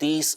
30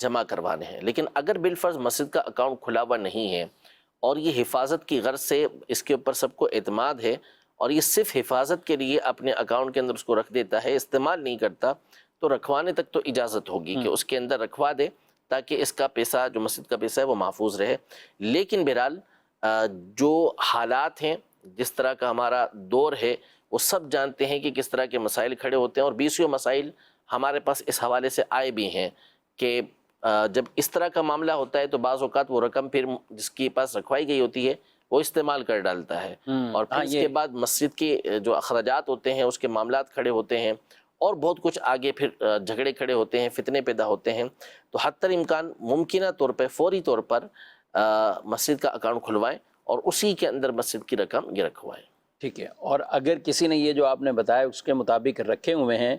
جمع کروانے ہیں. لیکن اگر بالفرض مسجد کا اکاؤنٹ کھلا ہوا نہیں ہے اور یہ حفاظت کی غرض سے اس کے اوپر سب کو اعتماد ہے اور یہ صرف حفاظت کے لیے اپنے اکاؤنٹ کے اندر اس کو رکھ دیتا ہے، استعمال نہیں کرتا، تو رکھوانے تک تو اجازت ہوگی کہ اس کے اندر رکھوا دے تاکہ اس کا پیسہ جو مسجد کا پیسہ ہے وہ محفوظ رہے. لیکن بہرحال جو حالات ہیں، جس طرح کا ہمارا دور ہے، وہ سب جانتے ہیں کہ کس طرح کے مسائل کھڑے ہوتے ہیں، اور بیسیوں مسائل ہمارے پاس اس حوالے سے آئے بھی ہیں کہ جب اس طرح کا معاملہ ہوتا ہے تو بعض اوقات وہ رقم پھر جس کے پاس رکھوائی گئی ہوتی ہے وہ استعمال کر ڈالتا ہے، اور پھر اس کے بعد مسجد کے جو اخراجات ہوتے ہیں اس کے معاملات کھڑے ہوتے ہیں اور بہت کچھ آگے پھر جھگڑے کھڑے ہوتے ہیں، فتنے پیدا ہوتے ہیں. تو حتی الامکان ممکنہ طور پہ فوری طور پر مسجد کا اکاؤنٹ کھلوائیں اور اسی کے اندر مسجد کی رقم یہ رکھوائیں. ٹھیک ہے. اور اگر کسی نے یہ جو آپ نے بتایا اس کے مطابق رکھے ہوئے ہیں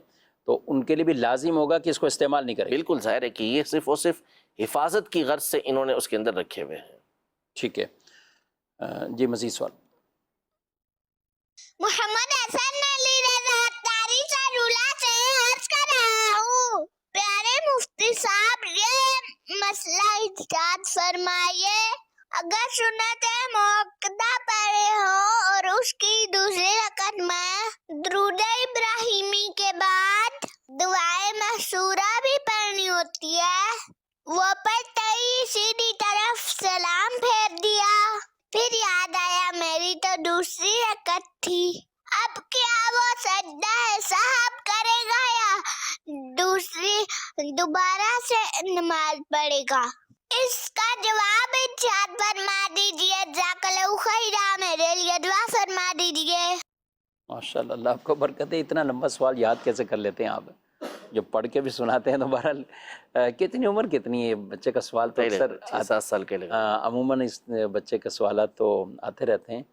تو ان کے لیے بھی لازم ہوگا کہ اس کو استعمال نہیں کریں. بالکل ظاہر ہے کہ یہ صرف اور صرف حفاظت کی غرض سے انہوں نے اس کے اندر رکھے ہوئے ہیں. ٹھیک ہے. جی مزید سوال. محمد حسن علی رضا تاری سرولہ سے عرض کر رہا ہوں، پیارے مفتی صاحب یہ مسئلہ ارشاد فرمائیے، اگر سنت موقدہ پڑھے ہو اور اس کی دوسری رکعت میں درود ابراہیمی کے بعد دعائے محصورہ بھی پڑھنی ہوتی ہے، وہ پڑھتے ہی سیدھی طرف سلام پھیر دیا، پھر یاد آیا میری تو دوسری رکعت تھی، اب کیا وہ سجدہ سہو کرے گا یا دوبارہ سے نماز پڑھے گا؟ اس کا جواب ارشاد فرما دیجیے، جزاک اللہ خیرا، میرے لیے دعا فرما دیجیے. ماشاءاللہ، اللہ آپ کو برکت ہے. اتنا لمبا سوال یاد کیسے کر لیتے ہیں آپ؟ جو پڑھ کے بھی سناتے ہیں. تو بہرحال کتنی عمر کتنی ہے بچے کا سوال؟ تو اکثر 7 سال کے لگے. عموماً اس بچے کے سوالات تو آتے رہتے ہیں.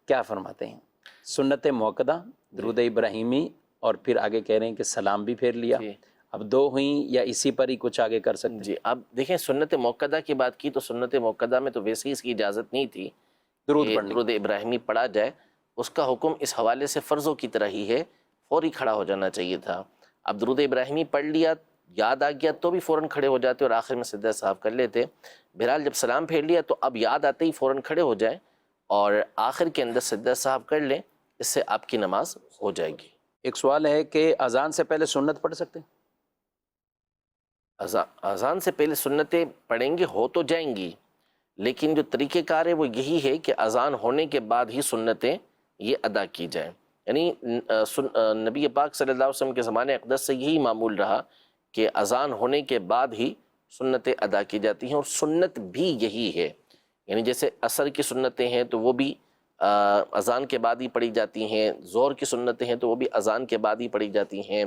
کیا فرماتے ہیں؟ سنت موقدہ، درود ابراہیمی، اور پھر آگے کہہ رہے ہیں کہ سلام بھی پھیر لیا. اب 2 ہوئیں یا اسی پر ہی کچھ آگے کر سکتے ہیں؟ جی اب دیکھیں، سنت موقدہ کی بات کی تو سنت موقدہ میں تو ویسے ہی اس کی اجازت نہیں تھی درود ابراہیمی پڑھا جائے. اس کا حکم اس حوالے سے فرضوں کی طرح ہی ہے، فوری کھڑا ہو جانا چاہیے تھا. اب درود ابراہیمی پڑھ لیا، یاد آ گیا تو بھی فوراً کھڑے ہو جاتے اور آخر میں سجدہ صاحب کر لیتے. بہرحال جب سلام پھیر لیا تو اب یاد آتے ہی فوراً کھڑے ہو جائیں اور آخر کے اندر سجدہ صاحب کر لیں، اس سے آپ کی نماز ہو جائے گی. ایک سوال ہے کہ اذان سے پہلے سنت پڑھ سکتے ہیں؟ اذان سے پہلے سنتیں پڑھیں گے، ہو تو جائیں گی، لیکن جو طریقہ کار ہے وہ یہی ہے کہ اذان ہونے کے بعد ہی سنتیں یہ ادا کی جائیں. یعنی نبی پاک صلی اللہ علیہ وسلم کے زمانے اقدس سے یہی معمول رہا کہ اذان ہونے کے بعد ہی سنتیں ادا کی جاتی ہیں، اور سنت بھی یہی ہے. یعنی جیسے عصر کی سنتیں ہیں تو وہ بھی اذان کے بعد ہی پڑھی جاتی ہیں، ظہر کی سنتیں ہیں تو وہ بھی اذان کے بعد ہی پڑھی جاتی ہیں،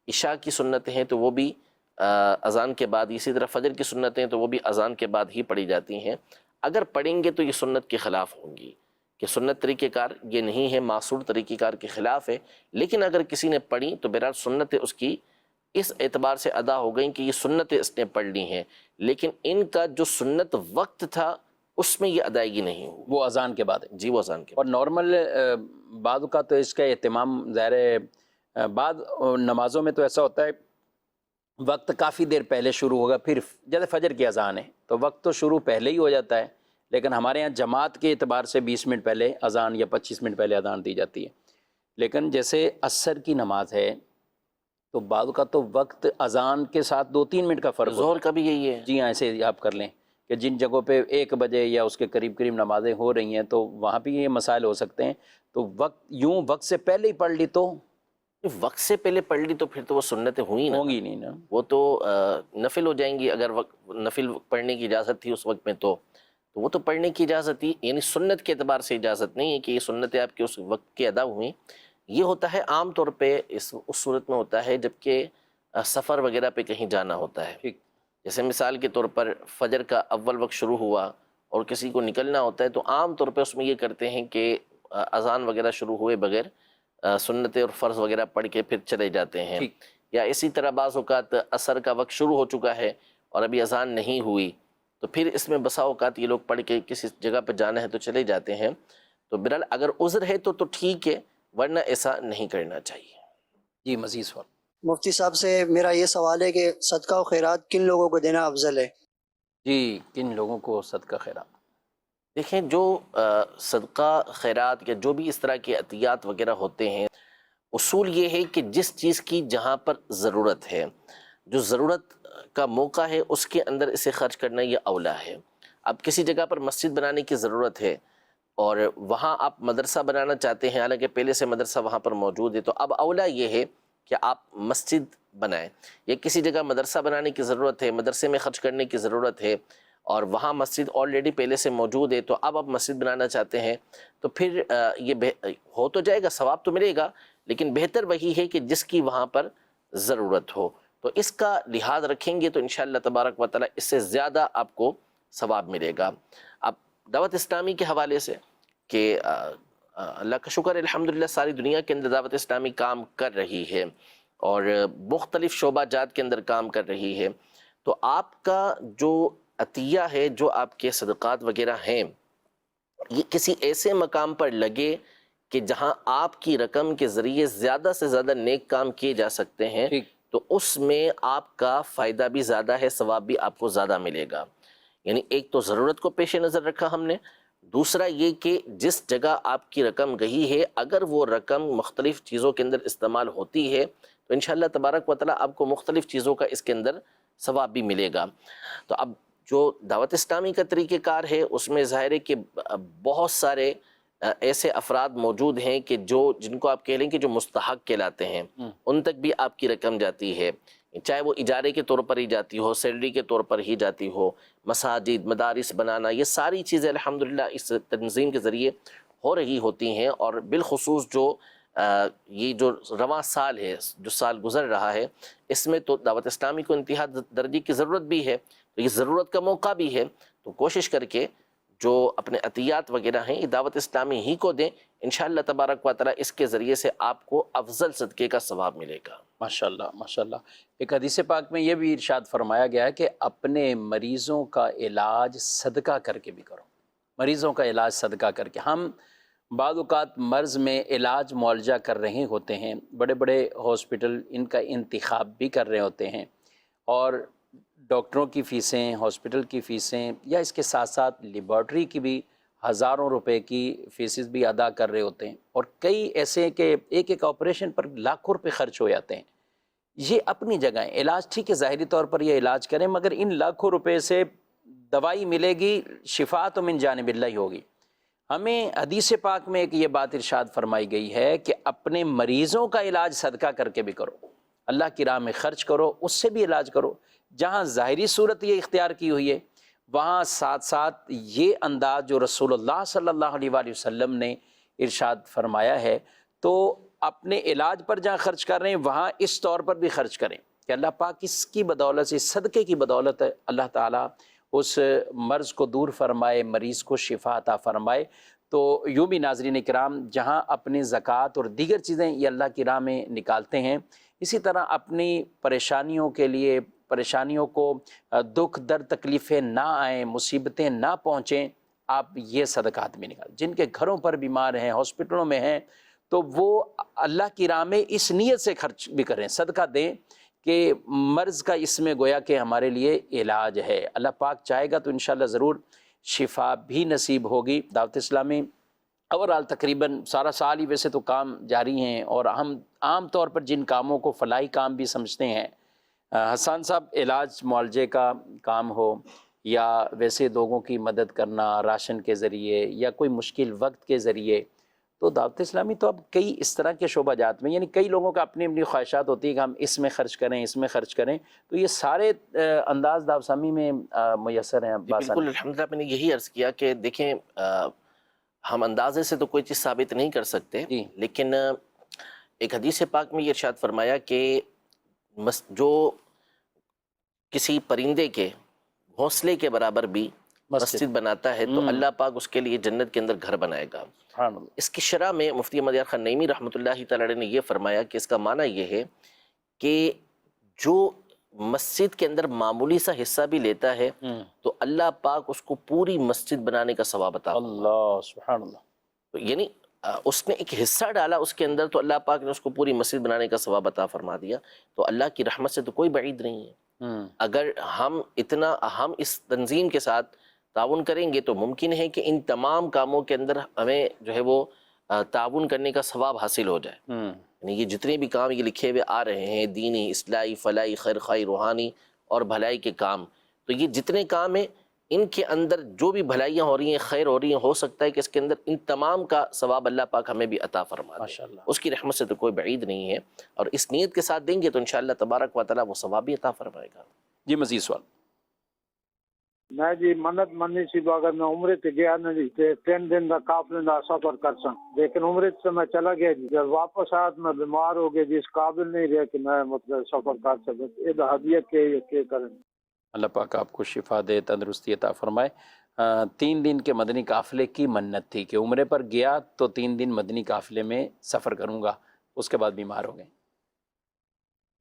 عشاء کی سنتیں ہیں تو وہ بھی اذان کے بعد، اسی طرح فجر کی سنتیں ہیں تو وہ بھی اذان کے بعد ہی پڑھی جاتی ہیں. اگر پڑھیں گے تو یہ سنت کے خلاف ہوں گی، کہ سنت طریقہ کار یہ نہیں ہے، معصور طریقہ کار کے خلاف ہے. لیکن اگر کسی نے پڑھی تو بہرحال سنتیں اس کی اس اعتبار سے ادا ہو گئیں کہ یہ سنتیں اس نے پڑھ لی ہیں، لیکن ان کا جو سنت وقت تھا اس میں یہ ادائیگی نہیں ہوئی، وہ اذان کے بعد ہے. جی وہ اذان کے بعد. اور نارمل بعض کا تو اس کا اہتمام ظاہر ہے، بعض نمازوں میں تو ایسا ہوتا ہے وقت کافی دیر پہلے شروع ہوگا، پھر جیسے فجر کی اذان ہے تو وقت تو شروع پہلے ہی ہو جاتا ہے، لیکن ہمارے ہاں جماعت کے اعتبار سے 20 منٹ پہلے اذان یا 25 منٹ پہلے اذان دی جاتی ہے. لیکن جیسے عصر کی نماز ہے تو بعض کا تو وقت اذان کے ساتھ 2-3 منٹ کا فرق ہوتا ہے. ظہر کا بھی یہی ہے. جی ہاں، ایسے آپ کر لیں کہ جن جگہوں پہ 1 بجے یا اس کے قریب نمازیں ہو رہی ہیں تو وہاں بھی یہ مسائل ہو سکتے ہیں. تو وقت سے پہلے ہی پڑھ لی تو وقت سے پہلے پڑھ لی تو پھر تو وہ سنتیں ہوئی ہوں گی نہیں نا، وہ تو نفل ہو جائیں گی. اگر نفل پڑھنے کی اجازت تھی اس وقت میں تو وہ تو پڑھنے کی اجازت تھی. یعنی سنت کے اعتبار سے اجازت نہیں ہے کہ یہ سنتیں آپ کے اس وقت کے ادا ہوئیں. یہ ہوتا ہے عام طور پہ اس صورت میں ہوتا ہے جب کہ سفر وغیرہ پہ کہیں جانا ہوتا ہے. جیسے مثال کے طور پر فجر کا اول وقت شروع ہوا اور کسی کو نکلنا ہوتا ہے تو عام طور پہ اس میں یہ کرتے ہیں کہ اذان وغیرہ شروع ہوئے بغیر سنتیں اور فرض وغیرہ پڑھ کے پھر چلے جاتے ہیں. یا اسی طرح بعض اوقات عصر کا وقت شروع ہو چکا ہے اور ابھی اذان نہیں ہوئی تو پھر اس میں بسا اوقات یہ لوگ پڑھ کے کسی جگہ پہ جانا ہے تو چلے جاتے ہیں. تو بہرحال اگر عذر ہے تو ٹھیک ہے، ورنہ ایسا نہیں کرنا چاہیے. جی مزید سوال. مفتی صاحب سے میرا یہ سوال ہے کہ صدقہ و خیرات کن لوگوں کو دینا افضل ہے؟ جی، کن لوگوں کو صدقہ خیرات؟ دیکھیں، جو صدقہ خیرات یا جو بھی اس طرح کے عطیات وغیرہ ہوتے ہیں، اصول یہ ہے کہ جس چیز کی جہاں پر ضرورت ہے، جو ضرورت کا موقع ہے، اس کے اندر اسے خرچ کرنا یہ اولا ہے۔ اب کسی جگہ پر مسجد بنانے کی ضرورت ہے اور وہاں آپ مدرسہ بنانا چاہتے ہیں، حالانکہ پہلے سے مدرسہ وہاں پر موجود ہے، تو اب اولا یہ ہے کہ آپ مسجد بنائیں۔ یا کسی جگہ مدرسہ بنانے کی ضرورت ہے، مدرسے میں خرچ کرنے کی ضرورت ہے اور وہاں مسجد آلریڈی پہلے سے موجود ہے، تو اب آپ مسجد بنانا چاہتے ہیں، تو پھر یہ ہو تو جائے گا، ثواب تو ملے گا، لیکن بہتر وہی ہے کہ جس کی وہاں پر ضرورت ہو، تو اس کا لحاظ رکھیں گے تو انشاءاللہ تبارک و تعالی اس سے زیادہ آپ کو ثواب ملے گا۔ اب دعوت اسلامی کے حوالے سے کہ اللہ کا شکر الحمدللہ ساری دنیا کے اندر دعوت اسلامی کام کر رہی ہے اور مختلف شعبہ جات کے اندر کام کر رہی ہے، تو آپ کا جو عطیہ ہے، جو آپ کے صدقات وغیرہ ہیں، یہ کسی ایسے مقام پر لگے کہ جہاں آپ کی رقم کے ذریعے زیادہ سے زیادہ نیک کام کیے جا سکتے ہیں، ٹھیک، تو اس میں آپ کا فائدہ بھی زیادہ ہے، ثواب بھی آپ کو زیادہ ملے گا۔ یعنی ایک تو ضرورت کو پیش نظر رکھا ہم نے، دوسرا یہ کہ جس جگہ آپ کی رقم گئی ہے، اگر وہ رقم مختلف چیزوں کے اندر استعمال ہوتی ہے تو انشاءاللہ تبارک و تعالی آپ کو مختلف چیزوں کا اس کے اندر ثواب بھی ملے گا۔ تو اب جو دعوت اسلامی کا طریقہ کار ہے، اس میں ظاہر ہے کہ بہت سارے ایسے افراد موجود ہیں کہ جن کو آپ کہہ لیں کہ جو مستحق کہلاتے ہیں، ان تک بھی آپ کی رقم جاتی ہے، چاہے وہ اجارے کے طور پر ہی جاتی ہو، سیلری کے طور پر ہی جاتی ہو، مساجد، مدارس بنانا، یہ ساری چیزیں الحمدللہ اس تنظیم کے ذریعے ہو رہی ہوتی ہیں، اور بالخصوص جو یہ جو رواں سال ہے، جو سال گزر رہا ہے، اس میں تو دعوت اسلامی کو انتہا درجے کی ضرورت بھی ہے، تو یہ ضرورت کا موقع بھی ہے، تو کوشش کر کے جو اپنے عطیات وغیرہ ہیں یہ دعوت اسلامی ہی کو دیں، انشاءاللہ تبارک و تعالی اس کے ذریعے سے آپ کو افضل صدقے کا ثواب ملے گا۔ ماشاءاللہ ماشاءاللہ۔ ایک حدیث پاک میں یہ بھی ارشاد فرمایا گیا ہے کہ اپنے مریضوں کا علاج صدقہ کر کے بھی کرو، مریضوں کا علاج صدقہ کر کے۔ ہم بعض اوقات مرض میں علاج معالجہ کر رہے ہوتے ہیں، بڑے بڑے ہاسپٹل ان کا انتخاب بھی کر رہے ہوتے ہیں، اور ڈاکٹروں کی فیسیں، ہاسپٹل کی فیسیں، یا اس کے ساتھ ساتھ لیبارٹری کی بھی ہزاروں روپے کی فیسز بھی ادا کر رہے ہوتے ہیں، اور کئی ایسے ہیں کہ ایک ایک آپریشن پر لاکھوں روپے خرچ ہو جاتے ہیں۔ یہ اپنی جگہ ہے، علاج ٹھیک ہے، ظاہری طور پر یہ علاج کریں، مگر ان لاکھوں روپے سے دوائی ملے گی، شفا تو من جانب اللہ ہی ہوگی۔ ہمیں حدیث پاک میں ایک یہ بات ارشاد فرمائی گئی ہے کہ اپنے مریضوں کا علاج صدقہ کر کے بھی کرو، اللہ کی راہ میں خرچ کرو، اس سے بھی علاج کرو۔ جہاں ظاہری صورت یہ اختیار کی ہوئی ہے، وہاں ساتھ ساتھ یہ انداز جو رسول اللہ صلی اللہ علیہ وآلہ وسلم نے ارشاد فرمایا ہے، تو اپنے علاج پر جہاں خرچ کر رہے ہیں وہاں اس طور پر بھی خرچ کریں کہ اللہ پاک اس کی بدولت سے، صدقے کی بدولت اللہ تعالیٰ اس مرض کو دور فرمائے، مریض کو شفا عطا فرمائے۔ تو یوں بھی ناظرین کرام، جہاں اپنی زکوٰۃ اور دیگر چیزیں یہ اللہ کی راہ میں نکالتے ہیں، اسی طرح اپنی پریشانیوں کے لیے، پریشانیوں کو دکھ درد تکلیفیں نہ آئیں، مصیبتیں نہ پہنچیں، آپ یہ صدقات بھی نکالیں۔ جن کے گھروں پر بیمار ہیں، ہاسپٹلوں میں ہیں، تو وہ اللہ کی راہ میں اس نیت سے خرچ بھی کریں، صدقہ دیں کہ مرض کا اس میں گویا کہ ہمارے لیے علاج ہے۔ اللہ پاک چاہے گا تو انشاءاللہ ضرور شفا بھی نصیب ہوگی۔ دعوت اسلامی اوورال تقریباً سارا سال ہی ویسے تو کام جاری ہیں، اور ہم عام طور پر جن کاموں کو فلاحی کام بھی سمجھتے ہیں، حسان صاحب، علاج معالجے کا کام ہو یا ویسے لوگوں کی مدد کرنا راشن کے ذریعے یا کوئی مشکل وقت کے ذریعے، تو دعوت اسلامی تو اب کئی اس طرح کے شعبہ جات میں، یعنی کئی لوگوں کا اپنی اپنی خواہشات ہوتی ہے کہ ہم اس میں خرچ کریں، اس میں خرچ کریں، تو یہ سارے انداز دعوت اسلامی میں میسر ہیں۔ بالکل الحمدللہ، میں نے یہی عرض کیا کہ دیکھیں، ہم اندازے سے تو کوئی چیز ثابت نہیں کر سکتے، لیکن ایک حدیث پاک میں یہ ارشاد فرمایا کہ جو کسی پرندے کے گھونسلے کے برابر بھی مسجد بناتا ہے تو اللہ پاک اس کے لیے جنت کے اندر گھر بنائے گا۔ اس کی شرح میں مفتی احمد یار خان نعیمی رحمۃ اللہ تعالی نے یہ فرمایا کہ اس کا معنی یہ ہے کہ جو مسجد کے اندر معمولی سا حصہ بھی لیتا ہے تو اللہ پاک اس کو پوری مسجد بنانے کا ثواب عطا۔ اللہ سبحان اللہ۔ یعنی اس نے ایک حصہ ڈالا اس کے اندر تو اللہ پاک نے اس کو پوری مسجد بنانے کا ثواب عطا فرما دیا. تو اللہ کی رحمت سے تو کوئی بعید نہیں ہے. اگر ہم اس تنظیم کے ساتھ تعاون کریں گے تو ممکن ہے کہ ان تمام کاموں کے اندر ہمیں جو ہے وہ تعاون کرنے کا ثواب حاصل ہو جائے. یعنی یہ جتنے بھی کام یہ لکھے ہوئے آ رہے ہیں، دینی، اصلاحی، فلاحی، خیر خواہی، روحانی اور بھلائی کے کام، تو یہ جتنے کام ہیں ان کے اندر جو بھی بھلائیاں ہو رہی ہیں، خیر ہو رہی ہیں، ہو سکتا ہے کہ اس کے اندر ان تمام کا ثواب اللہ پاک ہمیں بھی عطا فرما دے. ماشاءاللہ. اس کی رحمت سے تو کوئی بعید نہیں ہے، اور اس نیت کے ساتھ دیں گے تو انشاءاللہ تبارک و تعالیٰ وہ ثواب بھی عطا فرمائے گا. جی مزید سوال. میں جی منت منی سی اگر میں عمرے تے گیا نا جی 3 دن کا قافلے کا سفر کر سا، لیکن عمرے سے میں چلا گیا جی، جب واپس آیا میں بیمار ہو گیا جی، اس قابل نہیں رہا کہ میں مطلب سفر کر سکوں. یہ ہدیت کے کریں. اللہ پاک آپ کو شفا دے، تندرستی عطا فرمائے. 3 دن کے مدنی قافلے کی منت تھی کہ عمرے پر گیا تو 3 دن مدنی قافلے میں سفر کروں گا، اس کے بعد بیمار ہو گئے.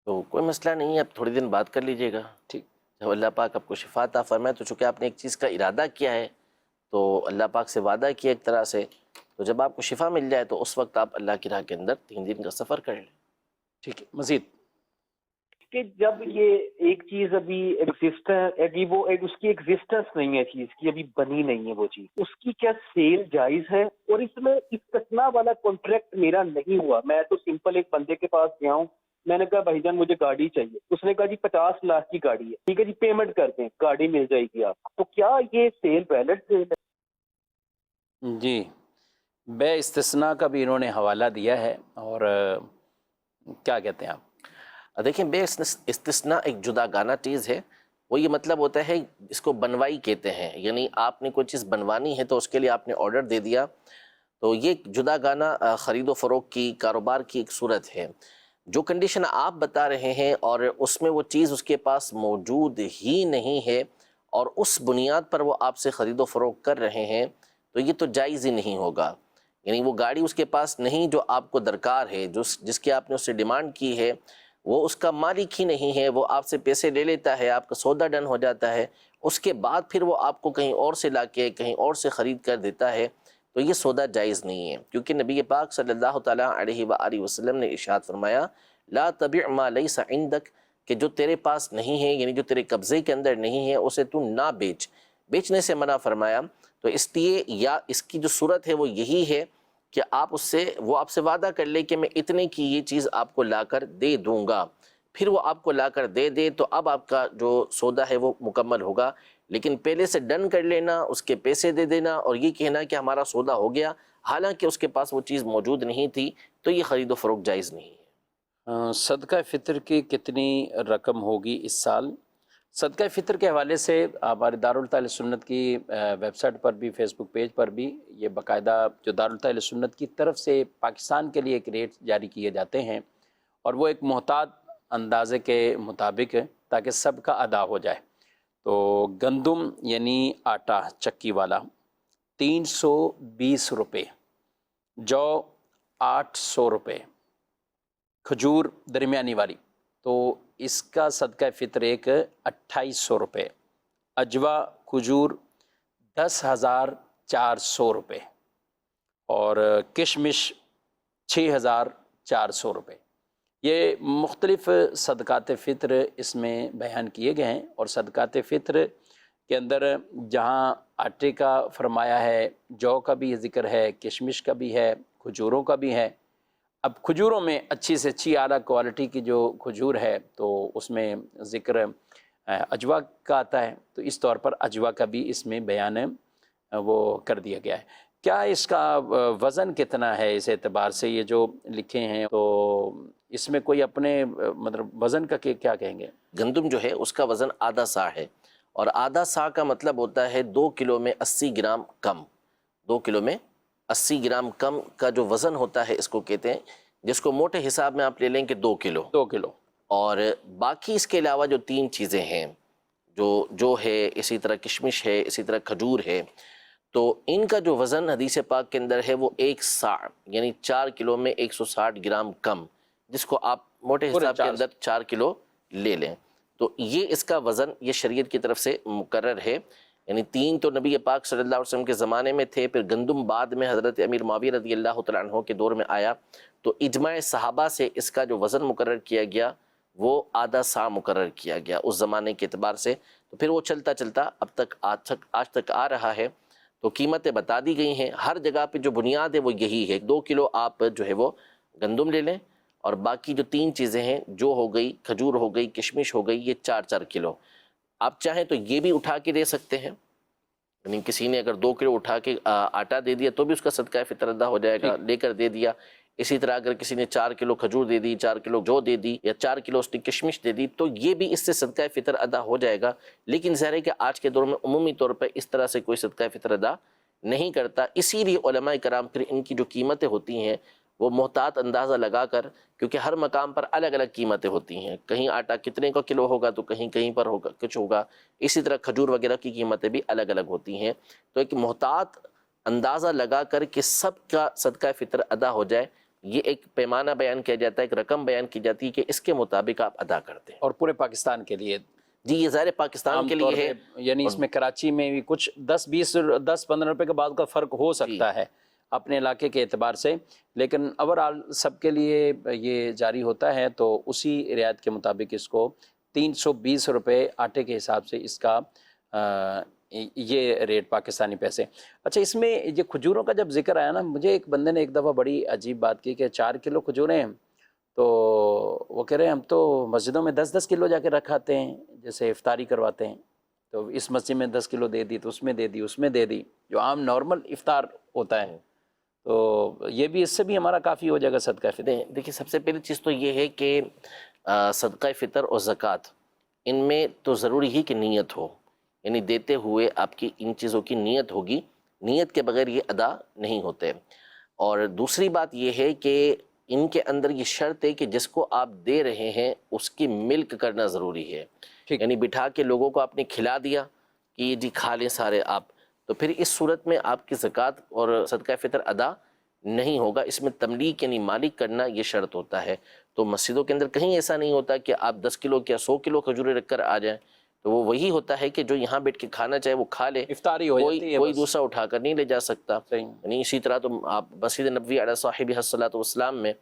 تو کوئی مسئلہ نہیں ہے، اب تھوڑے دن بات کر لیجئے گا. ٹھیک. جب اللہ پاک آپ کو شفا عطا فرمائے تو چونکہ آپ نے ایک چیز کا ارادہ کیا ہے تو اللہ پاک سے وعدہ کیا ایک طرح سے، تو جب آپ کو شفا مل جائے تو اس وقت آپ اللہ کی راہ کے اندر 3 دن کا سفر کر لیں. ٹھیک ہے. مزید. کہ جب یہ ایک چیز ابھی ایگزسٹ ہے، ابھی وہ اس کی ایگزسٹنس نہیں ہے، چیز کی ابھی بنی نہیں ہے وہ چیز، اس کی کیا سیل جائز ہے؟ اور اس میں استثناء والا کانٹریکٹ میرا نہیں ہوا. میں تو سمپل ایک بندے کے پاس گیا ہوں، میں نے کہا بھائی جان مجھے گاڑی چاہیے، اس نے کہا جی 50 لاکھ کی گاڑی ہے، ٹھیک ہے جی پیمنٹ کر دیں گاڑی مل جائے گی آپ کو. تو کیا یہ سیل ویلڈ سیل ہے؟ جی بے استثناء کا بھی انہوں نے حوالہ دیا ہے، اور کیا کہتے ہیں آپ؟ دیکھیں بے استثناء ایک جدا گانا چیز ہے. وہ یہ مطلب ہوتا ہے، اس کو بنوائی کہتے ہیں، یعنی آپ نے کوئی چیز بنوانی ہے تو اس کے لیے آپ نے آرڈر دے دیا، تو یہ جدا گانا خرید و فروخت کی، کاروبار کی ایک صورت ہے. جو کنڈیشن آپ بتا رہے ہیں اور اس میں وہ چیز اس کے پاس موجود ہی نہیں ہے اور اس بنیاد پر وہ آپ سے خرید و فروخت کر رہے ہیں تو یہ تو جائز ہی نہیں ہوگا. یعنی وہ گاڑی اس کے پاس نہیں جو آپ کو درکار ہے، جس کی آپ نے اس سے ڈیمانڈ کی ہے، وہ اس کا مالک ہی نہیں ہے، وہ آپ سے پیسے لے لیتا ہے، آپ کا سودا ڈن ہو جاتا ہے، اس کے بعد پھر وہ آپ کو کہیں اور سے لا کے کہیں اور سے خرید کر دیتا ہے، تو یہ سودا جائز نہیں ہے. کیونکہ نبی پاک صلی اللہ تعالیٰ علیہ وآلہ وسلم نے ارشاد فرمایا لا تبع ما لیس عندک، کہ جو تیرے پاس نہیں ہے، یعنی جو تیرے قبضے کے اندر نہیں ہے اسے تو نہ بیچ. بیچنے سے منع فرمایا. تو اس لیے یا اس کی جو صورت ہے وہ یہی ہے کہ وہ آپ سے وعدہ کر لے کہ میں اتنے کی یہ چیز آپ کو لا کر دے دوں گا، پھر وہ آپ کو لا کر دے دے تو اب آپ کا جو سودا ہے وہ مکمل ہوگا. لیکن پہلے سے ڈن کر لینا، اس کے پیسے دے دینا اور یہ کہنا کہ ہمارا سودا ہو گیا حالانکہ اس کے پاس وہ چیز موجود نہیں تھی، تو یہ خرید و فروخت جائز نہیں ہے. صدقہ فطر کی کتنی رقم ہوگی اس سال؟ صدقہ فطر کے حوالے سے ہمارے دارالتعلیٰ سنت کی ویب سائٹ پر بھی، فیس بک پیج پر بھی یہ باقاعدہ جو دارالتعلیٰ سنت کی طرف سے پاکستان کے لیے ایک ریٹ جاری کیے جاتے ہیں، اور وہ ایک محتاط اندازے کے مطابق تاکہ سب کا ادا ہو جائے. تو گندم یعنی آٹا چکی والا 320 روپے، جو 800 روپے، کھجور درمیانی والی تو اس کا صدقہ فطر ایک 2800 روپے، اجوا کھجور 10,400 روپے، اور کشمش 6,400 روپے. یہ مختلف صدقات فطر اس میں بیان کیے گئے ہیں. اور صدقات فطر کے اندر جہاں آٹے کا فرمایا ہے، جو کا بھی ذکر ہے، کشمش کا بھی ہے، کھجوروں کا بھی ہے. اب کھجوروں میں اچھی سے اچھی اعلیٰ کوالٹی کی جو کھجور ہے تو اس میں ذکر اجوا کا آتا ہے، تو اس طور پر اجوا کا بھی اس میں بیان وہ کر دیا گیا ہے. کیا اس کا وزن کتنا ہے اس اعتبار سے یہ جو لکھے ہیں؟ تو اس میں کوئی اپنے مطلب وزن کا کیا کہیں گے؟ گندم جو ہے اس کا وزن آدھا سا ہے، اور آدھا سا کا مطلب ہوتا ہے 2 کلو میں 80 گرام کم. 2 کلو میں 80 گرام کم کا جو وزن ہوتا ہے اس کو کہتے ہیں، جس کو موٹے حساب میں آپ لے لیں کہ 2 کلو. اور باقی اس کے علاوہ جو 3 چیزیں ہیں جو ہے، اسی طرح کشمش ہے، اسی طرح کھجور ہے، تو ان کا جو وزن حدیث پاک کے اندر ہے وہ 1 سا، یعنی 4 کلو میں 160 گرام کم، جس کو آپ موٹے حساب کے اندر 4 کلو لے لیں. تو یہ اس کا وزن یہ شریعت کی طرف سے مقرر ہے. یعنی 3 تو نبی پاک صلی اللہ علیہ وسلم کے زمانے میں تھے، پھر گندم بعد میں حضرت امیر معاویہ رضی اللہ تعالیٰ عنہ کے دور میں آیا، تو اجماع صحابہ سے اس کا جو وزن مقرر کیا گیا وہ آدھا سا مقرر کیا گیا اس زمانے کے اعتبار سے، تو پھر وہ چلتا چلتا اب تک آج تک آ رہا ہے۔ تو قیمتیں بتا دی گئی ہیں، ہر جگہ پہ جو بنیاد ہے وہ یہی ہے، 2 کلو آپ جو ہے وہ گندم لے لیں، اور باقی جو 3 چیزیں ہیں، جو ہو گئی کھجور ہو گئی کشمش ہو گئی، یہ 4 کلو۔ آپ چاہیں تو یہ بھی اٹھا کے دے سکتے ہیں، یعنی کسی نے اگر 2 کلو اٹھا کے آٹا دے دیا تو بھی اس کا صدقہ فطر ادا ہو جائے گا، لے کر دے دیا۔ اسی طرح اگر کسی نے 4 کلو کھجور دے دی، 4 کلو جو دے دی، یا 4 کلو اس نے کشمش دے دی، تو یہ بھی اس سے صدقہ فطر ادا ہو جائے گا۔ لیکن ظاہر ہے کہ آج کے دور میں عمومی طور پر اس طرح سے کوئی صدقہ فطر ادا نہیں کرتا، اسی لیے علماء کرام پھر ان کی جو قیمتیں ہوتی ہیں وہ محتاط اندازہ لگا کر، کیونکہ ہر مقام پر الگ الگ قیمتیں ہوتی ہیں، کہیں آٹا کتنے کا کلو ہوگا تو کہیں پر ہوگا کچھ ہوگا، اسی طرح کھجور وغیرہ کی قیمتیں بھی الگ الگ ہوتی ہیں۔ تو ایک محتاط اندازہ لگا کر کہ سب کا صدقہ فطر ادا ہو جائے، یہ ایک پیمانہ بیان کیا جاتا ہے، ایک رقم بیان کی جاتی ہے کہ اس کے مطابق آپ ادا کرتے ہیں۔ اور پورے پاکستان کے لیے؟ جی یہ ظاہر پاکستان کے لیے ہے، یعنی اس میں کراچی میں بھی کچھ 10-15 روپے کے بعد کا فرق ہو سکتا ہے اپنے علاقے کے اعتبار سے، لیکن اوورآل سب کے لیے یہ جاری ہوتا ہے، تو اسی رعایت کے مطابق اس کو 320 روپے آٹے کے حساب سے اس کا یہ ریٹ پاکستانی پیسے۔ اچھا، اس میں یہ کھجوروں کا جب ذکر آیا نا، مجھے ایک بندے نے ایک دفعہ بڑی عجیب بات کی کہ 4 کلو کھجوریں ہیں، تو وہ کہہ رہے ہیں ہم تو مسجدوں میں 10 کلو جا کے رکھاتے ہیں، جیسے افطاری کرواتے ہیں، تو اس مسجد میں 10 کلو دے دی تو اس میں دے دی، اس میں دے دی، جو عام نارمل افطار ہوتا ہے، تو یہ بھی اس سے بھی ہمارا کافی ہو جائے گا صدقہ فطر؟ دیکھیے سب سے پہلی چیز تو یہ ہے کہ صدقہ فطر اور زکوٰۃ ان میں تو ضروری ہی کہ نیت ہو، یعنی دیتے ہوئے آپ کی ان چیزوں کی نیت ہوگی، نیت کے بغیر یہ ادا نہیں ہوتے۔ اور دوسری بات یہ ہے کہ ان کے اندر یہ شرط ہے کہ جس کو آپ دے رہے ہیں اس کی ملک کرنا ضروری ہے، یعنی بٹھا کے لوگوں کو آپ نے کھلا دیا کہ جی کھا لیں سارے آپ، تو پھر اس صورت میں آپ کی زکوٰۃ اور صدقہ فطر ادا نہیں ہوگا۔ اس میں تملیک یعنی مالک کرنا یہ شرط ہوتا ہے۔ تو مسجدوں کے اندر کہیں ایسا نہیں ہوتا کہ آپ 10 کلو یا 100 کلو کھجوریں رکھ کر آ جائیں، تو وہ وہی ہوتا ہے کہ جو یہاں بیٹھ کے کھانا چاہے وہ کھا لے، افطاری ہو جاتی ہے، کوئی دوسرا اٹھا کر نہیں لے جا سکتا۔ یعنی اسی طرح تو آپ مسجد نبوی علیہ صاحبہ الصلاۃ والسلام میں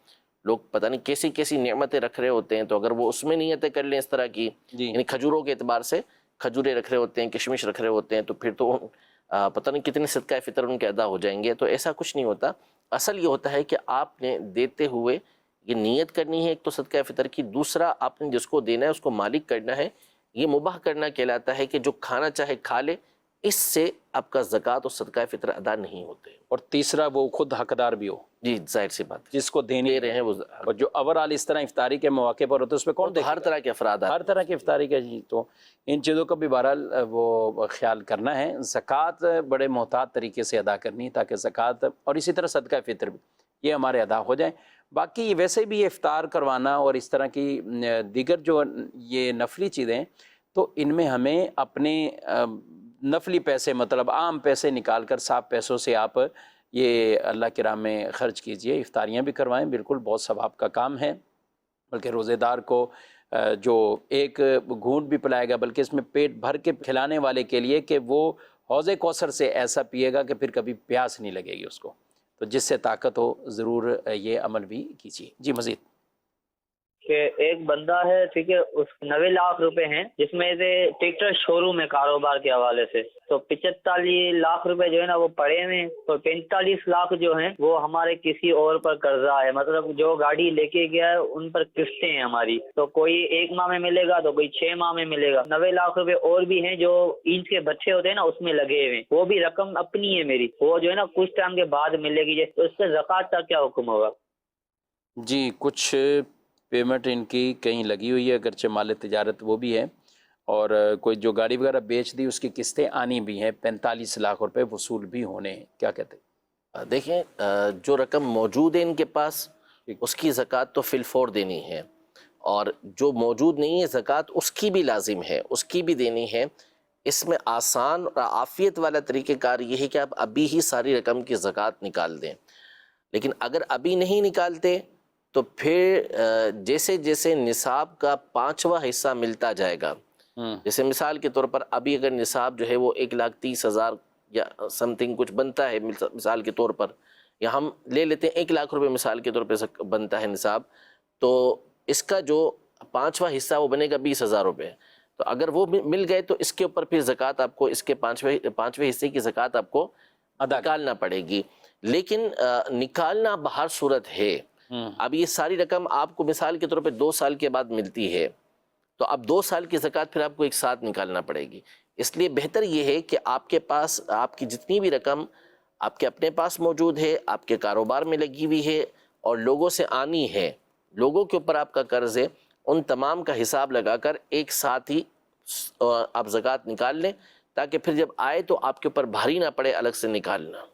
لوگ پتہ نہیں کیسی کیسی نعمتیں رکھ رہے ہوتے ہیں، تو اگر وہ اس میں نیتیں کر لیں اس طرح کی، یعنی کھجوروں کے اعتبار سے کھجوریں رکھ رہے ہوتے ہیں، کشمش رکھ رہے ہوتے ہیں، تو پھر تو پتہ نہیں کتنے صدقہ فطر ان کے ادا ہو جائیں گے۔ تو ایسا کچھ نہیں ہوتا، اصل یہ ہوتا ہے کہ آپ نے دیتے ہوئے یہ نیت کرنی ہے، ایک تو صدقہ فطر کی، دوسرا آپ نے جس کو دینا ہے اس کو مالک کرنا ہے، یہ مباح کرنا کہلاتا ہے کہ جو کھانا چاہے کھا لے، اس سے آپ کا زکوٰۃ اور صدقہ فطر ادا نہیں ہوتے۔ اور تیسرا وہ خود حقدار بھی ہو، جی ظاہر سی بات ہے، جس کو دینے رہے ہیں وہ، اور جو اوورآل اس طرح افطاری کے مواقع پر ہوتے ہیں اس میں کون دیکھے؟ ہر طرح کے افراد، ہر طرح کی افطاری کا۔ جی تو ان چیزوں کا بھی بہرحال وہ خیال کرنا ہے۔ زکوٰۃ بڑے محتاط طریقے سے ادا کرنی ہے تاکہ زکوٰۃ اور اسی طرح صدقہ فطر بھی یہ ہمارے ادا ہو جائیں۔ باقی ویسے بھی یہ افطار کروانا اور اس طرح کی دیگر جو یہ نفلی چیزیں، تو ان میں ہمیں اپنے نفلی پیسے، مطلب عام پیسے نکال کر صاف پیسوں سے آپ یہ اللہ کی راہ میں خرچ کیجئے، افطاریاں بھی کروائیں، بالکل بہت ثواب کا کام ہے۔ بلکہ روزے دار کو جو ایک گھونٹ بھی پلائے گا، بلکہ اس میں پیٹ بھر کے کھلانے والے کے لیے کہ وہ حوض کوثر سے ایسا پیے گا کہ پھر کبھی پیاس نہیں لگے گی اس کو، تو جس سے طاقت ہو ضرور یہ عمل بھی کیجیے۔ جی مزید کہ ایک بندہ ہے، ٹھیک ہے، اس 90 لاکھ روپے ہیں، جس میں سے ٹریکٹر شو روم ہے کاروبار کے حوالے سے، تو 45 لاکھ روپے جو ہے نا وہ پڑے ہوئے ہیں، تو 45 لاکھ جو ہیں وہ ہمارے کسی اور پر قرضہ ہے، مطلب جو گاڑی لے کے گیا ہے ان پر قسطیں ہیں ہماری، تو کوئی 1 ماہ میں ملے گا تو کوئی 6 ماہ میں ملے گا۔ 90 لاکھ روپے اور بھی ہیں جو اینٹ کے بچے ہوتے ہیں نا اس میں لگے ہوئے ہیں، وہ بھی رقم اپنی ہے میری، وہ جو ہے نا کچھ ٹائم کے بعد ملے گی، تو اس سے زکوٰۃ کا کیا حکم ہوگا؟ جی کچھ پیمنٹ ان کی کہیں لگی ہوئی ہے، اگرچہ مال تجارت وہ بھی ہے، اور کوئی جو گاڑی وغیرہ بیچ دی اس کی قسطیں آنی بھی ہیں، 45 لاکھ روپے وصول بھی ہونے ہیں، کیا کہتے ہیں؟ دیکھیں جو رقم موجود ہے ان کے پاس اس کی زکوٰۃ تو فی الفور دینی ہے، اور جو موجود نہیں ہے زکوٰۃ اس کی بھی لازم ہے، اس کی بھی دینی ہے۔ اس میں آسان اور عافیت والا طریقہ کار یہ ہے کہ آپ ابھی ہی ساری رقم کی زکوٰۃ نکال دیں، لیکن اگر ابھی نہیں نکالتے تو پھر جیسے جیسے نصاب کا 5واں حصہ ملتا جائے گا، جیسے مثال کے طور پر ابھی اگر نصاب جو ہے وہ 1,30,000 یا سم تھنگ کچھ بنتا ہے مثال کے طور پر، یا ہم لے لیتے ہیں 1 لاکھ روپے مثال کے طور پہ بنتا ہے نصاب، تو اس کا جو 5واں حصہ وہ بنے گا 20,000 روپے. تو اگر وہ مل گئے تو اس کے اوپر پھر زکوٰۃ آپ کو، اس کے 5ویں حصے کی زکوٰۃ آپ کو نکالنا پڑے گی. لیکن نکالنا بہر صورت ہے. اب یہ ساری رقم آپ کو مثال کے طور پہ 2 سال کے بعد ملتی ہے، تو اب 2 سال کی زکوٰۃ پھر آپ کو ایک ساتھ نکالنا پڑے گی. اس لیے بہتر یہ ہے کہ آپ کے پاس آپ کی جتنی بھی رقم آپ کے اپنے پاس موجود ہے، آپ کے کاروبار میں لگی ہوئی ہے اور لوگوں سے آنی ہے، لوگوں کے اوپر آپ کا قرض ہے، ان تمام کا حساب لگا کر ایک ساتھ ہی آپ زکوٰۃ نکال لیں، تاکہ پھر جب آئے تو آپ کے اوپر بھاری نہ پڑے الگ سے نکالنا.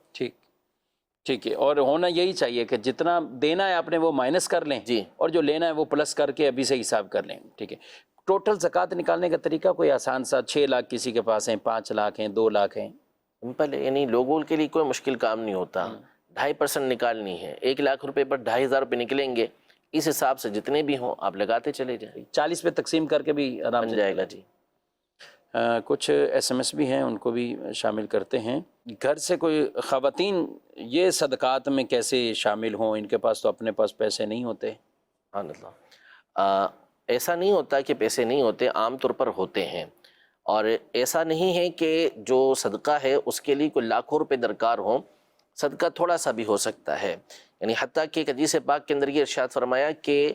ٹھیک ہے. اور ہونا یہی چاہیے کہ جتنا دینا ہے آپ نے وہ مائنس کر لیں، جی، اور جو لینا ہے وہ پلس کر کے ابھی سے حساب کر لیں. ٹھیک ہے. ٹوٹل زکوٰۃ نکالنے کا طریقہ کوئی آسان سا، 6 لاکھ کسی کے پاس ہیں، 5 لاکھ ہیں، 2 لاکھ ہیں؟ سمپل ہے، یعنی لوگوں کے لیے کوئی مشکل کام نہیں ہوتا. 2.5% نکالنی ہے. 1 لاکھ روپے پر 2,500 روپے نکلیں گے، اس حساب سے جتنے بھی ہوں آپ لگاتے چلے جائیں. 40 پہ تقسیم کر کے بھی آرام بن سے جائے گا. جی، کچھ SMS بھی ہیں، ان کو بھی شامل کرتے ہیں. گھر سے کوئی خواتین یہ صدقات میں کیسے شامل ہوں؟ ان کے پاس تو اپنے پاس پیسے نہیں ہوتے. سبحان اللہ. ایسا نہیں ہوتا کہ پیسے نہیں ہوتے، عام طور پر ہوتے ہیں. اور ایسا نہیں ہے کہ جو صدقہ ہے اس کے لیے کوئی لاکھوں روپے درکار ہوں، صدقہ تھوڑا سا بھی ہو سکتا ہے. یعنی حتیٰ کہ حدیث پاک کے اندر یہ ارشاد فرمایا کہ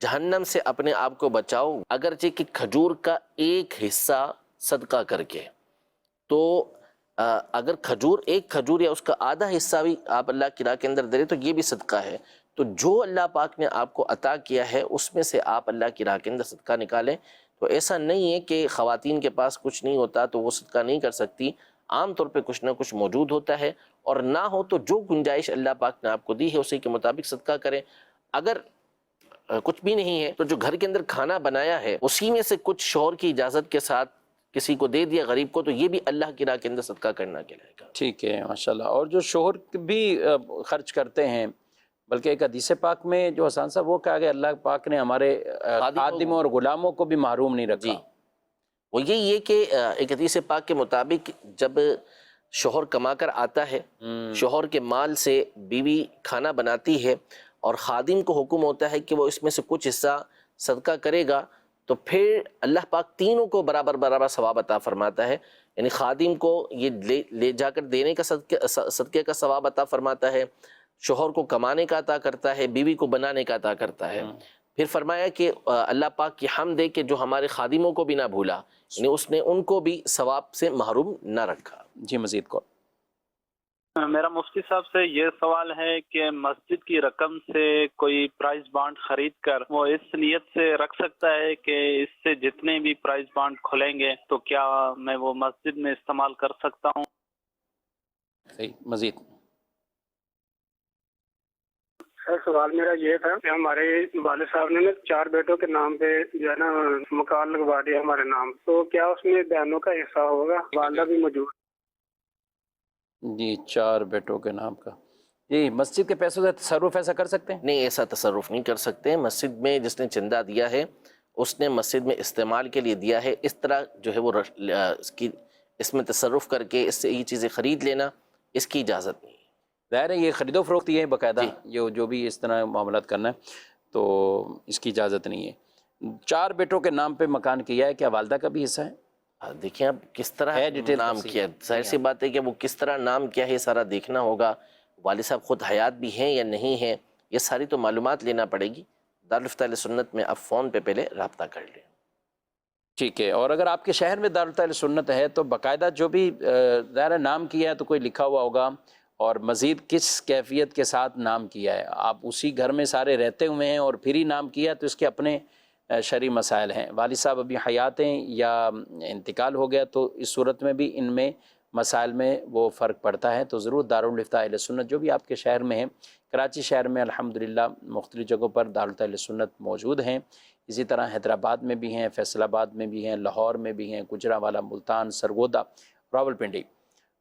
جہنم سے اپنے آپ کو بچاؤ اگرچہ کہ کھجور کا ایک حصہ صدقہ کر کے. تو اگر ایک کھجور یا اس کا آدھا حصہ بھی آپ اللہ کی راہ کے اندر دے تو یہ بھی صدقہ ہے. تو جو اللہ پاک نے آپ کو عطا کیا ہے اس میں سے آپ اللہ کی راہ کے اندر صدقہ نکالیں. تو ایسا نہیں ہے کہ خواتین کے پاس کچھ نہیں ہوتا تو وہ صدقہ نہیں کر سکتی. عام طور پہ کچھ نہ کچھ موجود ہوتا ہے، اور نہ ہو تو جو گنجائش اللہ پاک نے آپ کو دی ہے اسی کے مطابق صدقہ کریں. اگر کچھ بھی نہیں ہے تو جو گھر کے اندر کھانا بنایا ہے اسی میں سے کچھ شوہر کی اجازت کے ساتھ کسی کو دے دیا غریب کو، تو یہ بھی اللہ کی راہ کے اندر صدقہ کرنا کہلائے گا. ٹھیک ہے، ماشاءاللہ. اور جو شوہر بھی خرچ کرتے ہیں، بلکہ ایک حدیث پاک میں جو حسان صاحب وہ کہا کہ اللہ پاک نے ہمارے خادموں اور غلاموں کو بھی محروم نہیں رکھا. جی، وہ یہی ہے کہ ایک حدیث پاک کے مطابق جب شوہر کما کر آتا ہے، شوہر کے مال سے بیوی کھانا بناتی ہے، اور خادم کو حکم ہوتا ہے کہ وہ اس میں سے کچھ حصہ صدقہ کرے گا، تو پھر اللہ پاک تینوں کو برابر برابر ثواب عطا فرماتا ہے. یعنی خادم کو یہ لے جا کر دینے کا صدقے کا ثواب عطا فرماتا ہے، شوہر کو کمانے کا عطا کرتا ہے، بیوی کو بنانے کا عطا کرتا ہے. پھر فرمایا کہ اللہ پاک کی حمد ہے کہ جو ہمارے خادموں کو بھی نہ بھولا، یعنی اس نے ان کو بھی ثواب سے محروم نہ رکھا. جی، مزید کو میرا مفتی صاحب سے یہ سوال ہے کہ مسجد کی رقم سے کوئی پرائز بانڈ خرید کر وہ اس نیت سے رکھ سکتا ہے کہ اس سے جتنے بھی پرائز بانڈ کھلیں گے تو کیا میں وہ مسجد میں استعمال کر سکتا ہوں؟ صحیح. مزید سر، سوال میرا یہ تھا کہ ہمارے والد صاحب نے 4 بیٹوں کے نام پہ جو ہے نا مکان لگوا دیا ہمارے نام، تو کیا اس میں بہنوں کا حصہ ہوگا؟ والدہ بھی موجود. جی، 4 بیٹوں کے نام کا. جی، مسجد کے پیسوں سے تصرف ایسا کر سکتے ہیں؟ نہیں، ایسا تصرف نہیں کر سکتے. مسجد میں جس نے چندہ دیا ہے اس نے مسجد میں استعمال کے لیے دیا ہے. اس طرح جو ہے وہ اس میں تصرف کر کے اس سے یہ چیزیں خرید لینا، اس کی اجازت نہیں. ظاہر ہے یہ خرید و فروخت یہ ہے باقاعدہ، جی، جو بھی اس طرح معاملات کرنا ہے تو اس کی اجازت نہیں ہے. 4 بیٹوں کے نام پہ مکان کیا ہے، کیا والدہ کا بھی حصہ ہے؟ دیکھیں اب کس طرح نام کیا، ظاہر سی بات ہے کہ وہ کس طرح نام کیا ہے سارا دیکھنا ہوگا. والد صاحب خود حیات بھی ہیں یا نہیں ہیں، یہ ساری تو معلومات لینا پڑے گی. دارالفتہ اہل سنت میں آپ فون پہ پہلے رابطہ کر لیں. ٹھیک ہے. اور اگر آپ کے شہر میں دارالفتہ اہل سنت ہے تو باقاعدہ جو بھی ظاہر نام کیا ہے تو کوئی لکھا ہوا ہوگا، اور مزید کس کیفیت کے ساتھ نام کیا ہے. آپ اسی گھر میں سارے رہتے ہوئے ہیں اور پھر ہی نام کیا تو اس کے اپنے شرعی مسائل ہیں. والد صاحب ابھی حیات ہیں یا انتقال ہو گیا تو اس صورت میں بھی ان میں مسائل میں وہ فرق پڑتا ہے. تو ضرور دارالفتہ اہل سنت جو بھی آپ کے شہر میں ہیں، کراچی شہر میں الحمدللہ مختلف جگہوں پر دارالفتہ اہل سنت موجود ہیں. اسی طرح حیدرآباد میں بھی ہیں، فیصل آباد میں بھی ہیں، لاہور میں بھی ہیں، گجرانوالہ، ملتان، سرگودا، راولپنڈی.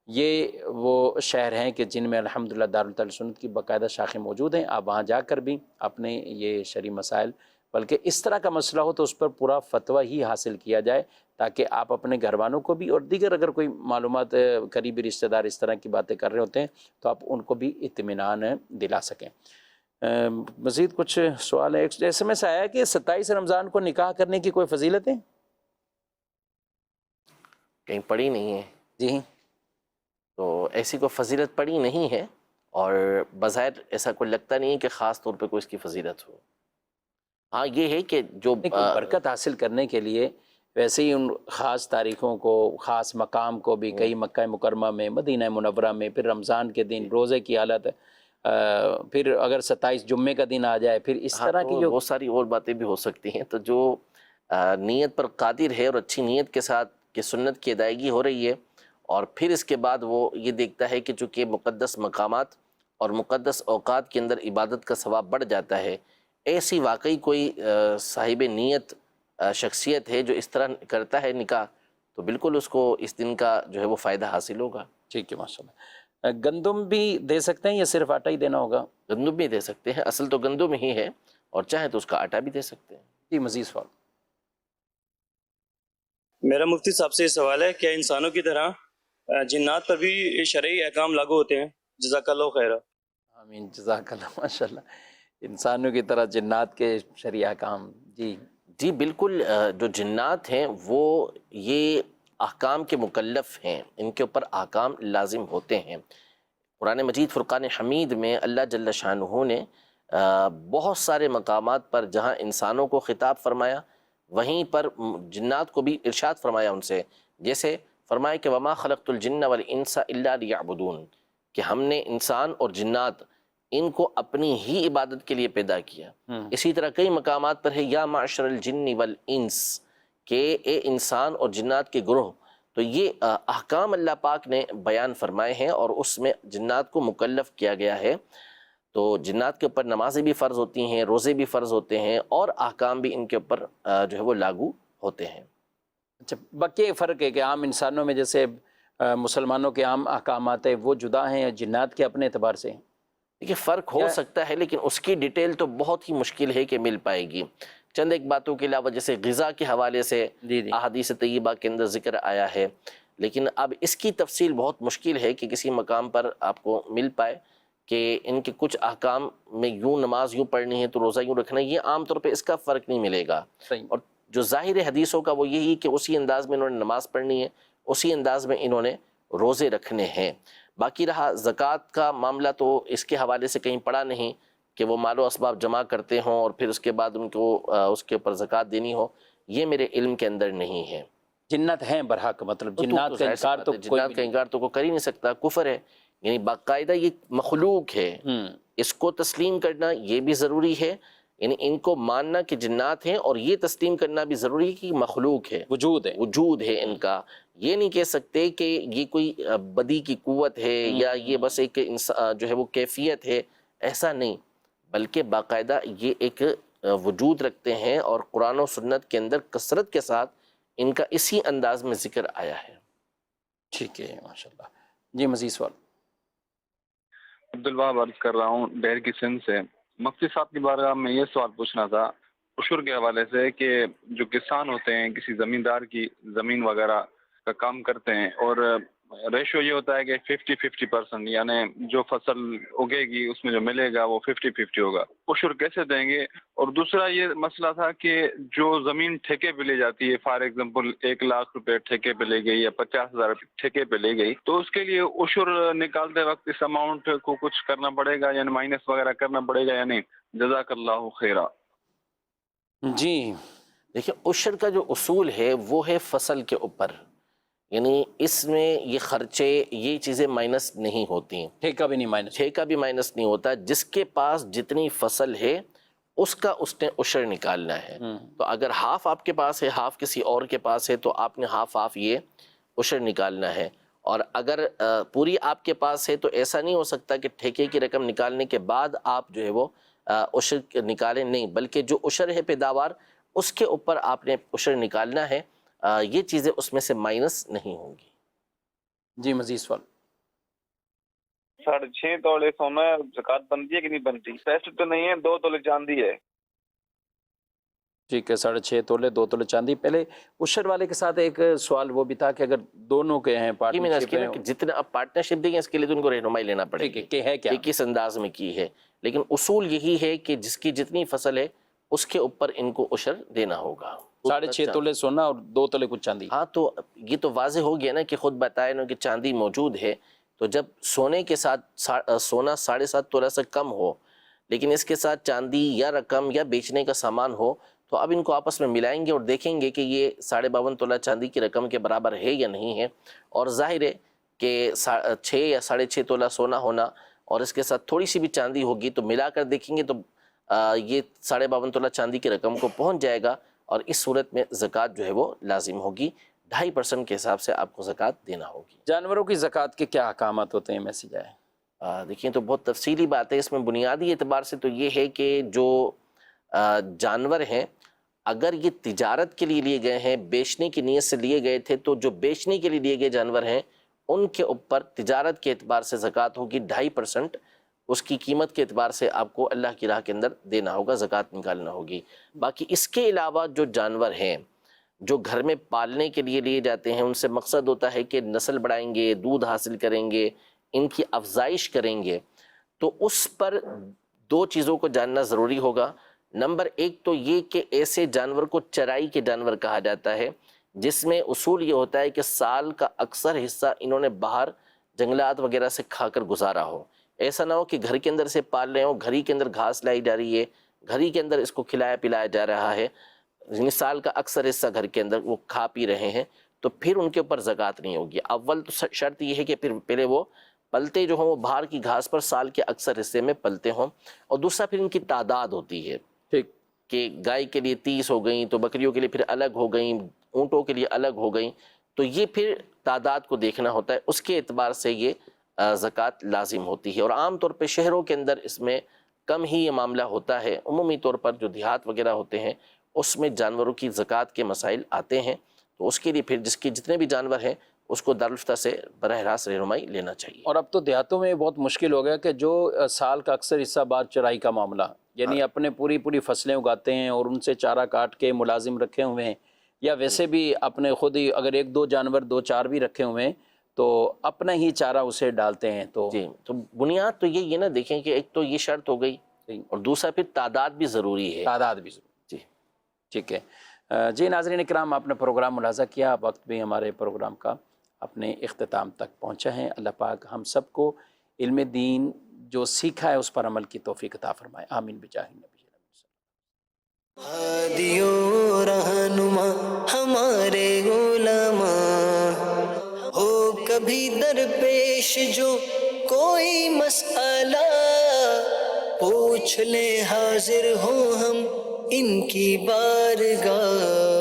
یہ وہ شہر ہیں کہ جن میں الحمدللہ دارالفتہ اہل سنت کی باقاعدہ شاخیں موجود ہیں. آپ وہاں جا کر بھی اپنے یہ شرعی مسائل بلکہ اس طرح کا مسئلہ ہو تو اس پر پورا فتویٰ ہی حاصل کیا جائے، تاکہ آپ اپنے گھر والوں کو بھی اور دیگر اگر کوئی معلومات قریبی رشتہ دار اس طرح کی باتیں کر رہے ہوتے ہیں تو آپ ان کو بھی اطمینان دلا سکیں۔ مزید کچھ سوال ہے؟ ایک ایس ایم ایس آیا ہے کہ 27 رمضان کو نکاح کرنے کی کوئی فضیلت ہے؟ کہیں پڑھی نہیں ہے جی، تو ایسی کوئی فضیلت پڑھی نہیں ہے، اور بظاہر ایسا کوئی لگتا نہیں ہے کہ خاص طور پہ کوئی اس کی فضیلت ہو۔ ہاں یہ ہے کہ جو کوئی برکت حاصل کرنے کے لیے ویسے ہی ان خاص تاریخوں کو، خاص مقام کو بھی، کئی مکہ مکرمہ میں، مدینہ منورہ میں، پھر رمضان کے دن روزے کی حالت، پھر اگر 27 جمعے کا دن آ جائے، پھر اس طرح کی جو بہت ساری اور باتیں بھی ہو سکتی ہیں، تو جو نیت پر قادر ہے اور اچھی نیت کے ساتھ کہ سنت کی ادائیگی ہو رہی ہے، اور پھر اس کے بعد وہ یہ دیکھتا ہے کہ چونکہ مقدس مقامات اور مقدس اوقات کے اندر عبادت کا ثواب بڑھ جاتا ہے، ایسی واقعی کوئی صاحب نیت شخصیت ہے جو اس طرح کرتا ہے نکاح، تو بالکل اس کو اس دن کا جو ہے وہ فائدہ حاصل ہوگا۔ ٹھیک ہے، ماشاء اللہ۔ گندم بھی دے سکتے ہیں یا صرف آٹا ہی دینا ہوگا؟ گندم بھی دے سکتے ہیں، اصل تو گندم ہی ہے، اور چاہیں تو اس کا آٹا بھی دے سکتے ہیں۔ جی، مزید سوال؟ میرا مفتی صاحب سے یہ سوال ہے، کیا انسانوں کی طرح جنات پر بھی شرعی احکام لاگو ہوتے ہیں؟ جزاک اللہ خیر۔ آمین، جزاک اللہ، ماشاء اللہ۔ انسانوں کی طرح جنات کے شرعی احکام، جی بالکل، جو جنات ہیں وہ یہ احکام کے مکلف ہیں، ان کے اوپر احکام لازم ہوتے ہیں۔ قرآن مجید فرقان حمید میں اللہ جل شانہ نے بہت سارے مقامات پر جہاں انسانوں کو خطاب فرمایا، وہیں پر جنات کو بھی ارشاد فرمایا ان سے، جیسے فرمایا کہ وما خلقت الجن والانس الا لیعبدون، کہ ہم نے انسان اور جنات ان کو اپنی ہی عبادت کے لیے پیدا کیا۔ اسی طرح کئی مقامات پر ہے یا معشر الجن والانس، کہ اے انسان اور جنات کے گروہ، تو یہ احکام اللہ پاک نے بیان فرمائے ہیں اور اس میں جنات کو مکلف کیا گیا ہے۔ تو جنات کے اوپر نمازیں بھی فرض ہوتی ہیں، روزے بھی فرض ہوتے ہیں، اور احکام بھی ان کے اوپر جو ہے وہ لاگو ہوتے ہیں۔ اچھا، باقی فرق ہے کہ عام انسانوں میں جیسے مسلمانوں کے عام احکامات ہیں وہ جدا ہیں، جنات کے اپنے اعتبار سے؟ دیکھیے فرق ہو سکتا ہے، لیکن اس کی ڈیٹیل تو بہت ہی مشکل ہے کہ مل پائے گی۔ چند ایک باتوں کے علاوہ جیسے غذا کے حوالے سے احادیث طیبہ کے اندر ذکر آیا ہے، لیکن اب اس کی تفصیل بہت مشکل ہے کہ کسی مقام پر آپ کو مل پائے کہ ان کے کچھ احکام میں یوں نماز یوں پڑھنی ہے تو روزہ یوں رکھنا ہے، یہ عام طور پہ اس کا فرق نہیں ملے گا۔ اور جو ظاہر حدیثوں کا وہ یہی کہ اسی انداز میں انہوں نے نماز پڑھنی ہے، اسی انداز میں انہوں نے روزے رکھنے ہیں۔ باقی رہا زکوٰۃ کا معاملہ تو اس کے حوالے سے کہیں پڑھا نہیں کہ وہ مال و اسباب جمع کرتے ہوں اور پھر اس کے بعد ان کو اس کے اوپر زکوٰۃ دینی ہو، یہ میرے علم کے اندر نہیں ہے۔ جنات ہیں برحق، مطلب جنات کا انکار تو جنات کا انکار تو کوئی کر ہی نہیں سکتا، کفر ہے، یعنی باقاعدہ یہ مخلوق ہے، اس کو تسلیم کرنا یہ بھی ضروری ہے، یعنی ان کو ماننا کہ جنات ہیں، اور یہ تسلیم کرنا بھی ضروری ہے کہ مخلوق ہے، وجود ہے ان کا۔ یہ نہیں کہہ سکتے کہ یہ کوئی بدی کی قوت ہے یا یہ بس ایک جو ہے وہ کیفیت ہے، ایسا نہیں، بلکہ باقاعدہ یہ ایک وجود رکھتے ہیں، اور قرآن و سنت کے اندر کثرت کے ساتھ ان کا اسی انداز میں ذکر آیا ہے۔ ٹھیک ہے، ماشاءاللہ۔ جی، مزید سوال؟ عبدالوہاب عرض کر رہا ہوں ڈیر کی سندھ سے۔ مفتی صاحب کی بارگاہ میں یہ سوال پوچھنا تھا عشر کے حوالے سے، کہ جو کسان ہوتے ہیں کسی زمیندار کی زمین وغیرہ کا کام کرتے ہیں، اور ریشو یہ ہوتا ہے کہ 50-50%، یعنی جو فصل اگے گی اس میں جو ملے گا وہ 50-50 ہوگا، عشر کیسے دیں گے؟ اور دوسرا یہ مسئلہ تھا کہ جو زمین ٹھیکے پہ لے جاتی ہے، فار ایگزامپل 1 لاکھ روپے ٹھیکے پہ لے گئی یا 50,000 ٹھیکے پہ لے گئی، تو اس کے لیے عشر نکالتے وقت اس اماؤنٹ کو کچھ کرنا پڑے گا، یعنی مائنس وغیرہ کرنا پڑے گا یا نہیں؟ جزاک اللہ خیرہ۔ جی دیکھیں، عشر کا جو اصول ہے وہ ہے فصل کے اوپر، یعنی اس میں یہ خرچے یہ چیزیں مائنس نہیں ہوتی، ٹھیکہ بھی نہیں مائنس، ٹھیکہ بھی مائنس نہیں ہوتا۔ جس کے پاس جتنی فصل ہے اس کا اس نے عشر نکالنا ہے۔ تو اگر ہاف آپ کے پاس ہے، ہاف کسی اور کے پاس ہے، تو آپ نے ہاف یہ عشر نکالنا ہے۔ اور اگر پوری آپ کے پاس ہے تو ایسا نہیں ہو سکتا کہ ٹھیکے کی رقم نکالنے کے بعد آپ جو ہے وہ عشر نکالیں، نہیں، بلکہ جو عشر ہے پیداوار اس کے اوپر آپ نے عشر نکالنا ہے، یہ چیزیں اس میں سے مائنس نہیں ہوں گی۔ جی، مزید سوال؟ 6.5 تولے سونا زکوٰۃ بنتی ہے کہ نہیں بنتی؟ پیسے تو نہیں ہے، 2 تولے چاندی ہے۔ ٹھیک ہے، 6.5 تولے 2 تولے چاندی. پہلے عشر والے کے ساتھ ایک سوال وہ بھی تھا کہ اگر دونوں کے ہیں پارٹنرشپ ہیں، جتنا آپ پارٹنرشپ دیں گے اس کے لیے تو ان کو رہنمائی لینا پڑے گی کہ ہے کیا کہ کس انداز میں کی ہے، لیکن اصول یہی ہے کہ جس کی جتنی فصل ہے اس کے اوپر ان کو عشر دینا ہوگا. 6.5 تولے سونا اور 2 تولے کچھ چاندی. ہاں تو یہ تو واضح ہو گیا نا کہ خود بتائے نا کہ چاندی موجود ہے، تو جب سونے کے ساتھ سونا 7.5 تولہ سے کم ہو لیکن اس کے ساتھ چاندی یا رقم یا بیچنے کا سامان ہو، تو اب ان کو آپس میں ملائیں گے اور دیکھیں گے کہ یہ 52.5 تولہ چاندی کی رقم کے برابر ہے یا نہیں ہے. اور ظاہر ہے کہ 6 یا 6.5 تولہ سونا ہونا اور اس کے ساتھ تھوڑی سی بھی چاندی ہوگی تو ملا کر دیکھیں گے تو یہ 52.5 تولہ چاندی کی رقم کو پہنچ جائے گا، اور اس صورت میں زکوٰۃ جو ہے وہ لازم ہوگی. 2.5% کے حساب سے آپ کو زکوٰۃ دینا ہوگی. جانوروں کی زکوٰۃ کے کیا احکامات ہوتے ہیں؟ میسج آئے. دیکھیں تو بہت تفصیلی بات ہے. اس میں بنیادی اعتبار سے تو یہ ہے کہ جو جانور ہیں اگر یہ تجارت کے لیے لیے گئے ہیں، بیچنے کی نیت سے لیے گئے تھے، تو جو بیچنے کے لیے لیے گئے جانور ہیں ان کے اوپر تجارت کے اعتبار سے زکوٰۃ ہوگی. 2.5% اس کی قیمت کے اعتبار سے آپ کو اللہ کی راہ کے اندر دینا ہوگا، زکوٰۃ نکالنا ہوگی. باقی اس کے علاوہ جو جانور ہیں جو گھر میں پالنے کے لیے لیے جاتے ہیں، ان سے مقصد ہوتا ہے کہ نسل بڑھائیں گے، دودھ حاصل کریں گے، ان کی افزائش کریں گے، تو اس پر 2 چیزوں کو جاننا ضروری ہوگا. نمبر 1 تو یہ کہ ایسے جانور کو چرائی کے جانور کہا جاتا ہے جس میں اصول یہ ہوتا ہے کہ سال کا اکثر حصہ انہوں نے باہر جنگلات وغیرہ سے کھا کر گزارا ہو. ایسا نہ ہو کہ گھر کے اندر سے پال رہے ہوں، گھر ہی کے اندر گھاس لائی جا رہی ہے، گھر ہی کے اندر اس کو کھلایا پلایا جا رہا ہے، یعنی سال کا اکثر حصہ گھر کے اندر وہ کھا پی رہے ہیں، تو پھر ان کے اوپر زکوٰۃ نہیں ہوگی. اول تو شرط یہ ہے کہ پھر پہلے وہ پلتے جو ہوں وہ باہر کی گھاس پر سال کے اکثر حصے میں پلتے ہوں، اور دوسرا پھر ان کی تعداد ہوتی ہے. ٹھیک کہ گائے کے لیے 30 ہو گئیں تو بکریوں کے لیے پھر الگ ہو گئیں، اونٹوں کے لیے الگ ہو گئیں، تو یہ پھر تعداد کو دیکھنا ہوتا ہے. اس کے اعتبار سے یہ زکوٰۃ لازم ہوتی ہے. اور عام طور پہ شہروں کے اندر اس میں کم ہی یہ معاملہ ہوتا ہے. عمومی طور پر جو دیہات وغیرہ ہوتے ہیں اس میں جانوروں کی زکوٰۃ کے مسائل آتے ہیں، تو اس کے لیے پھر جتنے بھی جانور ہیں اس کو دارالفتہ سے براہ راست رہنمائی لینا چاہیے. اور اب تو دیہاتوں میں بہت مشکل ہو گیا کہ جو سال کا اکثر حصہ بعد چرائی کا معاملہ، یعنی اپنے پوری فصلیں اگاتے ہیں اور ان سے چارہ کاٹ کے ملازم رکھے ہوئے ہیں، یا ویسے بھی اپنے خود ہی اگر 1-2 جانور 2-4 بھی رکھے ہوئے ہیں تو اپنا ہی چارہ اسے ڈالتے ہیں. تو جی تو بنیاد تو یہ نا دیکھیں کہ ایک تو یہ شرط ہو گئی اور دوسرا پھر تعداد بھی ضروری ہے. تعداد بھی ضروری. جی ٹھیک ہے. جی ناظرین کرام، آپ نے پروگرام ملاحظہ کیا، وقت بھی ہمارے پروگرام کا اپنے اختتام تک پہنچا ہے. اللہ پاک ہم سب کو علم دین جو سیکھا ہے اس پر عمل کی توفیق عطا فرمائے. آمین بجاہ نبی. ہادیو رہنما ہمارے علماء ہو کبھی درپیش جو کوئی مسئلہ پوچھ لے، حاضر ہوں ہم ان کی بارگاہ.